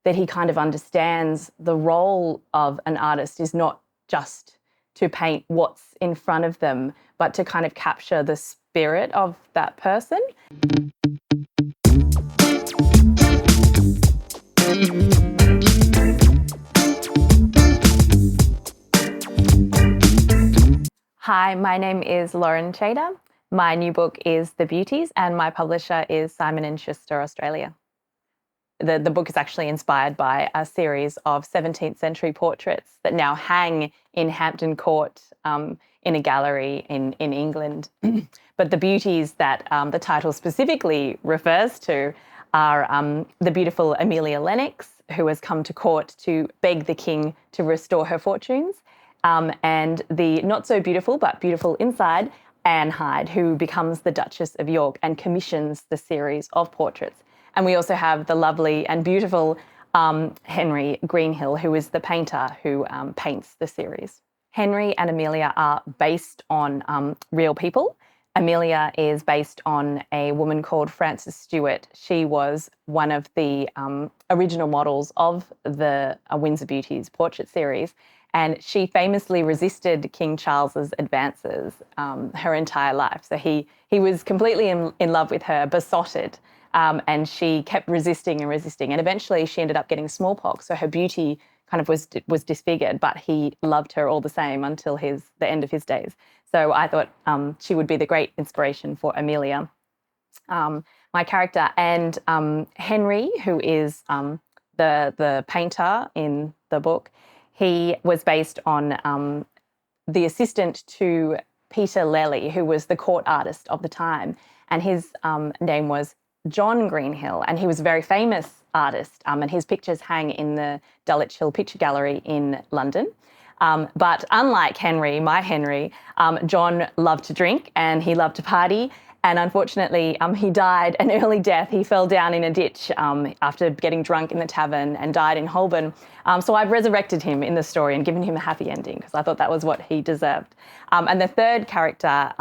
that he kind of understands the role of an artist is not just to paint what's in front of them, but to kind of capture the spirit of that person. Hi, my name is Lauren Chader. My new book is The Beauties, and my publisher is Simon & Schuster, Australia. The book is actually inspired by a series of 17th century portraits that now hang in Hampton Court in a gallery in England. But the beauties that the title specifically refers to are the beautiful Amelia Lennox, who has come to court to beg the king to restore her fortunes, and the not so beautiful but beautiful inside Anne Hyde, who becomes the Duchess of York and commissions the series of portraits. And we also have the lovely and beautiful Henry Greenhill, who is the painter who paints the series. Henry and Amelia are based on real people. Amelia is based on a woman called Frances Stewart. She was one of the original models of the Windsor Beauties portrait series, and she famously resisted King Charles's advances her entire life. So he was completely in love with her, besotted. And she kept resisting and resisting. And eventually she ended up getting smallpox. So her beauty kind of was disfigured, but he loved her all the same until the end of his days. So I thought she would be the great inspiration for Amelia, my character. And Henry, who is the painter in the book, he was based on the assistant to Peter Lely, who was the court artist of the time. And his name was John Greenhill, and he was a very famous artist, and his pictures hang in the Dulwich Hill Picture Gallery in London. But unlike Henry, my Henry, John loved to drink and he loved to party, and unfortunately he died an early death. He fell down in a ditch after getting drunk in the tavern and died in Holborn. So I've resurrected him in the story and given him a happy ending because I thought that was what he deserved. And the third character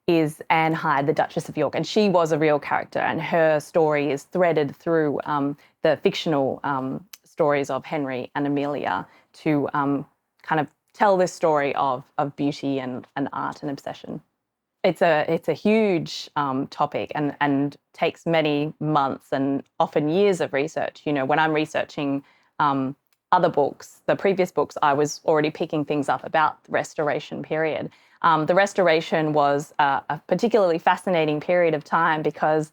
is Anne Hyde, the Duchess of York, and she was a real character, and her story is threaded through the fictional stories of Henry and Amelia to kind of tell this story of beauty and art and obsession. It's a huge topic and takes many months and often years of research. You know, when I'm researching other books, the previous books, I was already picking things up about the Restoration period. The Restoration was a particularly fascinating period of time because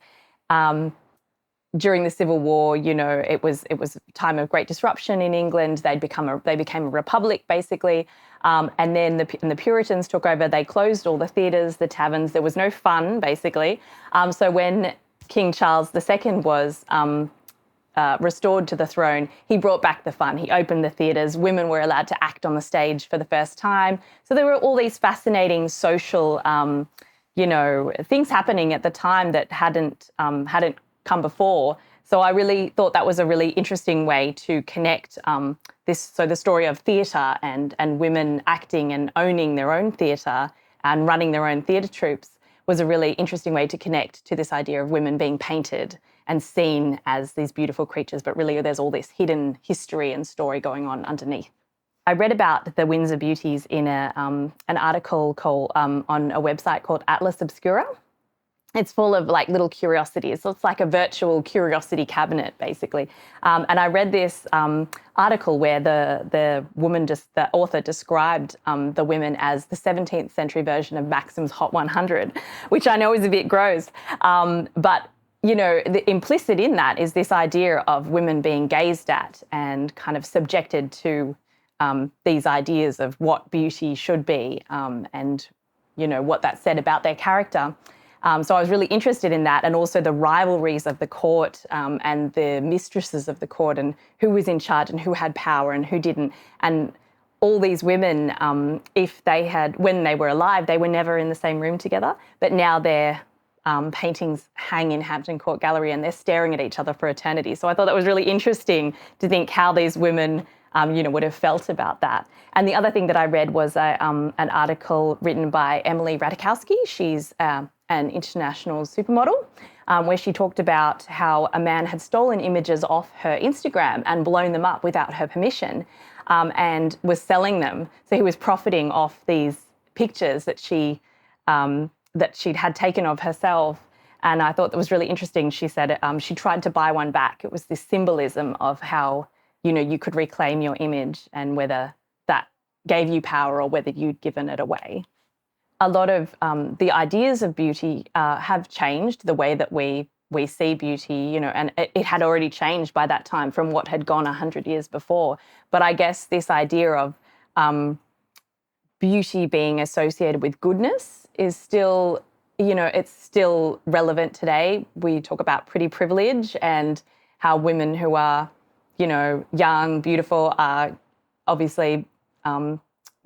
during the Civil War, you know, it was a time of great disruption in England. They became a republic, basically, and then the Puritans took over. They closed all the theatres, the taverns. There was no fun, basically. So when King Charles II was restored to the throne, he brought back the fun. He opened the theatres. Women were allowed to act on the stage for the first time. So there were all these fascinating social, things happening at the time that hadn't come before. So I really thought that was a really interesting way to connect the story of theatre and women acting and owning their own theatre and running their own theatre troupes was a really interesting way to connect to this idea of women being painted and seen as these beautiful creatures, but really there's all this hidden history and story going on underneath. I read about the Windsor Beauties in an article called on a website called Atlas Obscura. It's full of like little curiosities. So it's like a virtual curiosity cabinet, basically. And I read this article where the author described the women as the 17th century version of Maxim's Hot 100, which I know is a bit gross, but you know, the implicit in that is this idea of women being gazed at and kind of subjected to these ideas of what beauty should be and, you know, what that said about their character. So I was really interested in that, and also the rivalries of the court and the mistresses of the court and who was in charge and who had power and who didn't. And all these women, when they were alive, they were never in the same room together, but now they're paintings hang in Hampton Court Gallery and they're staring at each other for eternity. So I thought that was really interesting to think how these women would have felt about that. And the other thing that I read was an article written by Emily Ratajkowski. She's an international supermodel. where she talked about how a man had stolen images off her Instagram and blown them up without her permission, and was selling them. So he was profiting off these pictures that she'd had taken of herself. And I thought that was really interesting. She said she tried to buy one back. It was this symbolism of how, you could reclaim your image and whether that gave you power or whether you'd given it away. A lot of the ideas of beauty have changed, the way that we see beauty, and it had already changed by that time from what had gone 100 years before. But I guess this idea of beauty being associated with goodness is still, it's still relevant today. We talk about pretty privilege and how women who are, young, beautiful are obviously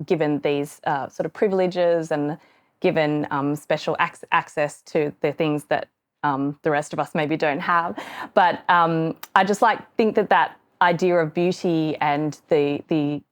given these sort of privileges and given special access to the things that the rest of us maybe don't have. But I just think that idea of beauty and the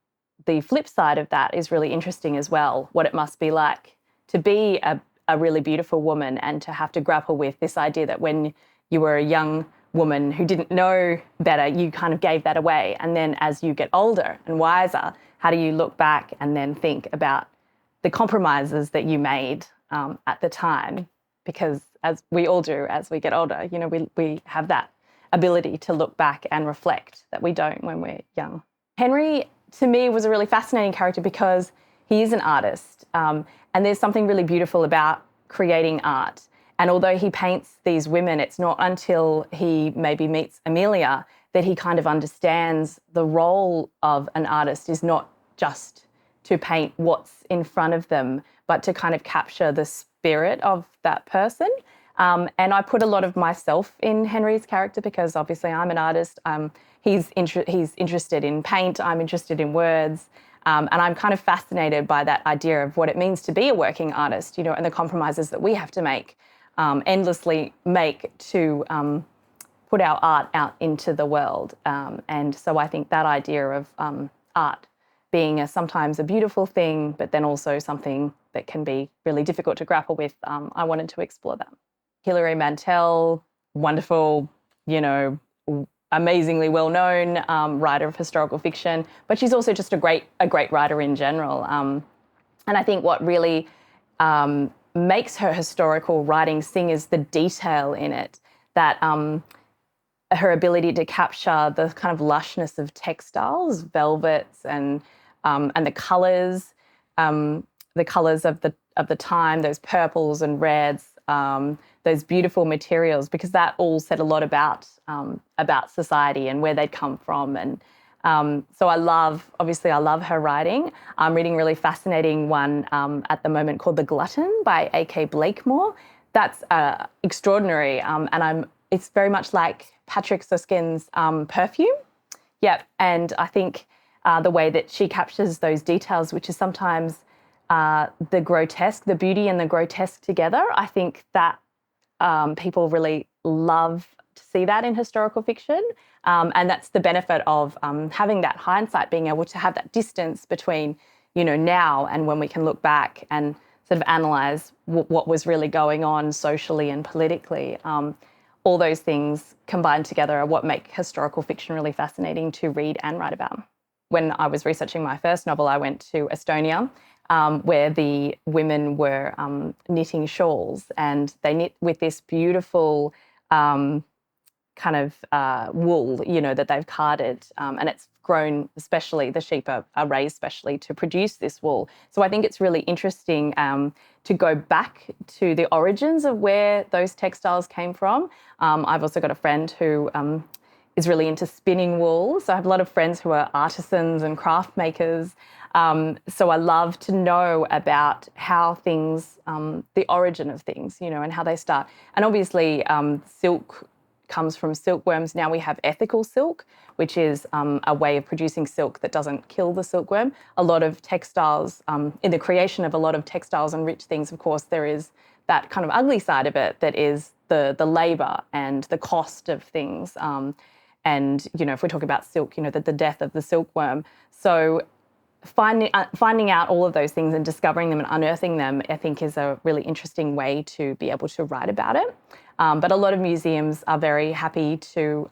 flip side of that is really interesting as well, what it must be like to be a really beautiful woman and to have to grapple with this idea that when you were a young woman who didn't know better, you kind of gave that away. And then as you get older and wiser, how do you look back and then think about the compromises that you made at the time? Because as we all do as we get older, we have that ability to look back and reflect that we don't when we're young. Henry, to me, was a really fascinating character because he is an artist, and there's something really beautiful about creating art. And although he paints these women, it's not until he maybe meets Amelia that he kind of understands the role of an artist is not just to paint what's in front of them, but to kind of capture the spirit of that person. And I put a lot of myself in Henry's character because obviously I'm an artist. He's interested in paint. I'm interested in words. And I'm kind of fascinated by that idea of what it means to be a working artist, and the compromises that we have to make, endlessly make to put our art out into the world. And so I think that idea of art being sometimes a beautiful thing, but then also something that can be really difficult to grapple with, I wanted to explore that. Hilary Mantel, wonderful, amazingly well-known writer of historical fiction, but she's also just a great writer in general. And I think what really makes her historical writing sing is the detail in it, that her ability to capture the kind of lushness of textiles, velvets, and the colours of the time, those purples and reds, those beautiful materials, because that all said a lot about society and where they'd come from. And so I love her writing. I'm reading a really fascinating one at the moment called The Glutton by A.K. Blakemore. That's extraordinary, and it's very much like Patrick Susskind's Perfume. Yep, and I think the way that she captures those details, which is sometimes the grotesque, the beauty and the grotesque together, I think that people really love to see that in historical fiction. And that's the benefit of having that hindsight, being able to have that distance between, now and when we can look back and sort of analyse what was really going on socially and politically. All those things combined together are what make historical fiction really fascinating to read and write about. When I was researching my first novel, I went to Estonia, where the women were knitting shawls, and they knit with this beautiful kind of wool, that they've carded, and it's grown especially, the sheep are raised specially to produce this wool. So I think it's really interesting to go back to the origins of where those textiles came from. I've also got a friend who is really into spinning wool. So I have a lot of friends who are artisans and craft makers. So I love to know about how things, the origin of things, and how they start. And obviously silk comes from silkworms. Now we have ethical silk, which is a way of producing silk that doesn't kill the silkworm. A lot of textiles, in the creation of a lot of textiles and rich things, of course, there is that kind of ugly side of it that is the labour and the cost of things. And, if we talk about silk, the death of the silkworm. So finding out all of those things and discovering them and unearthing them, I think, is a really interesting way to be able to write about it. But a lot of museums are very happy to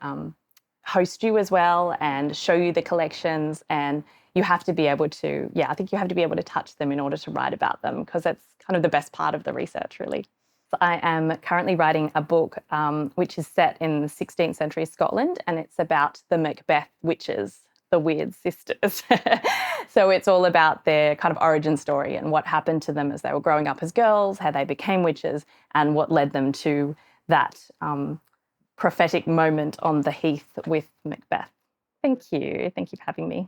host you as well and show you the collections, and you have to be able to, I think you have to be able to touch them in order to write about them, because that's kind of the best part of the research, really. So I am currently writing a book which is set in the 16th century Scotland, and it's about the Macbeth witches, the weird sisters. So it's all about their kind of origin story and what happened to them as they were growing up as girls, how they became witches, and what led them to that prophetic moment on the heath with Macbeth. Thank you. Thank you for having me.